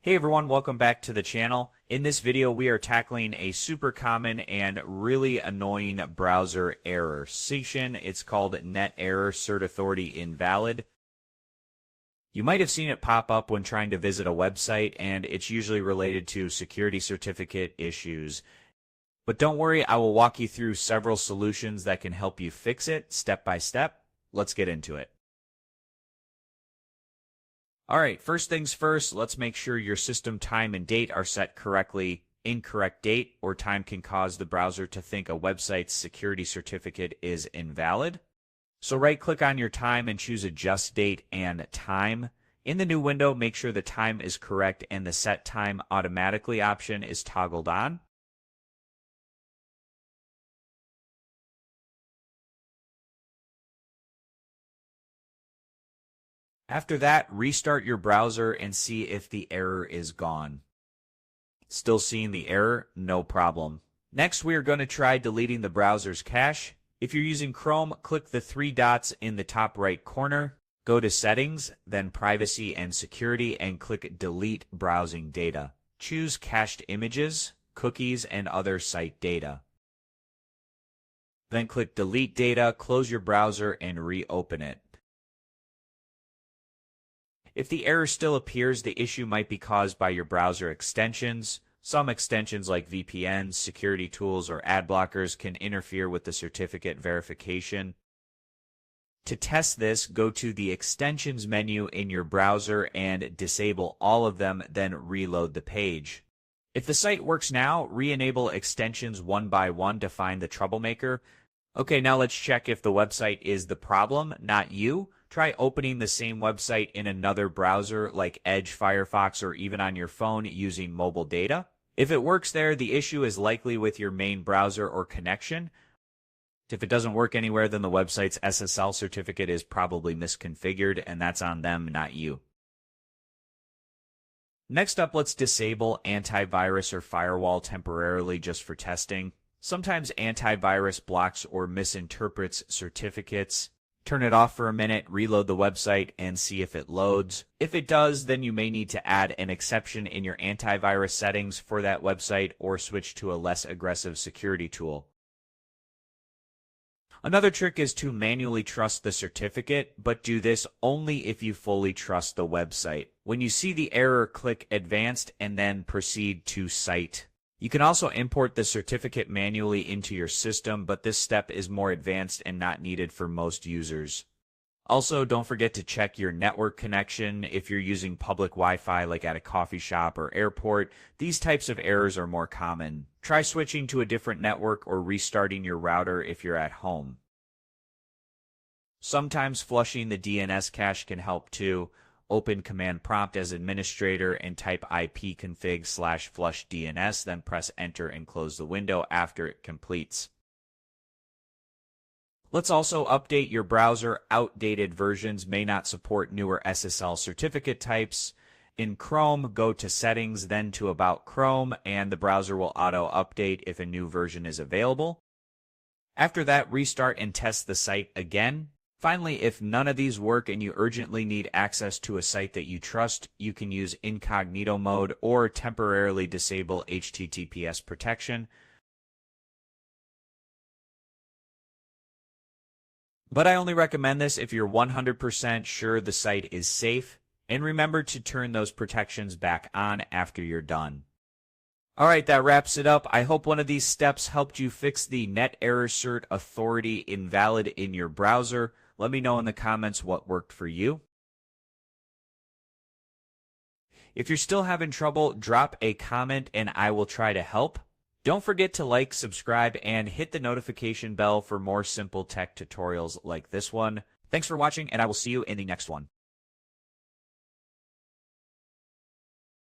Hey everyone, welcome back to the channel. In this video, we are tackling a super common and really annoying browser error. It's called NETERRCERTAUTHORITYINVALID. You might have seen it pop up when trying to visit a website, and it's usually related to security certificate issues. But don't worry, I will walk you through several solutions that can help you fix it step by step. Let's get into it. All right, first things first, let's make sure your system time and date are set correctly. Incorrect date or time can cause the browser to think a website's security certificate is invalid. So right-click on your time and choose Adjust Date and Time. In the new window, make sure the time is correct and the Set Time Automatically option is toggled on. After that, restart your browser and see if the error is gone. Still seeing the error? No problem. Next, we are going to try deleting the browser's cache. If you're using Chrome, click the three dots in the top right corner, go to Settings, then Privacy and Security, and click Delete Browsing Data. Choose Cached Images, Cookies, and Other Site Data. Then click Delete Data, close your browser, and reopen it. If the error still appears, the issue might be caused by your browser extensions. Some extensions like VPNs, security tools, or ad blockers can interfere with the certificate verification. To test this, go to the Extensions menu in your browser and disable all of them, then reload the page. If the site works now, re-enable extensions one by one to find the troublemaker. Okay, now let's check if the website is the problem, not you. Try opening the same website in another browser like Edge, Firefox, or even on your phone using mobile data. If it works there, the issue is likely with your main browser or connection. If it doesn't work anywhere, then the website's SSL certificate is probably misconfigured, and that's on them, not you. Next up, let's disable antivirus or firewall temporarily just for testing. Sometimes antivirus blocks or misinterprets certificates. Turn it off for a minute, reload the website, and see if it loads. If it does, then you may need to add an exception in your antivirus settings for that website or switch to a less aggressive security tool. Another trick is to manually trust the certificate, but do this only if you fully trust the website. When you see the error, click Advanced and then proceed to Site. You can also import the certificate manually into your system, but this step is more advanced and not needed for most users. Also, don't forget to check your network connection if you're using public Wi-Fi like at a coffee shop or airport. These types of errors are more common. Try switching to a different network or restarting your router if you're at home. Sometimes flushing the DNS cache can help too. Open Command Prompt as administrator and type ipconfig/flush DNS, then press Enter and close the window after it completes. Let's also update your browser. Outdated versions may not support newer SSL certificate types. In Chrome, go to Settings, then to About Chrome, and the browser will auto-update if a new version is available. After that, restart and test the site again. Finally, if none of these work and you urgently need access to a site that you trust, you can use incognito mode or temporarily disable HTTPS protection. But I only recommend this if you're 100% sure the site is safe, and remember to turn those protections back on after you're done. Alright, that wraps it up. I hope one of these steps helped you fix the NETERRCERTAUTHORITYINVALID in your browser. Let me know in the comments what worked for you. If you're still having trouble, drop a comment and I will try to help. Don't forget to like, subscribe, and hit the notification bell for more simple tech tutorials like this one. Thanks for watching, and I will see you in the next one.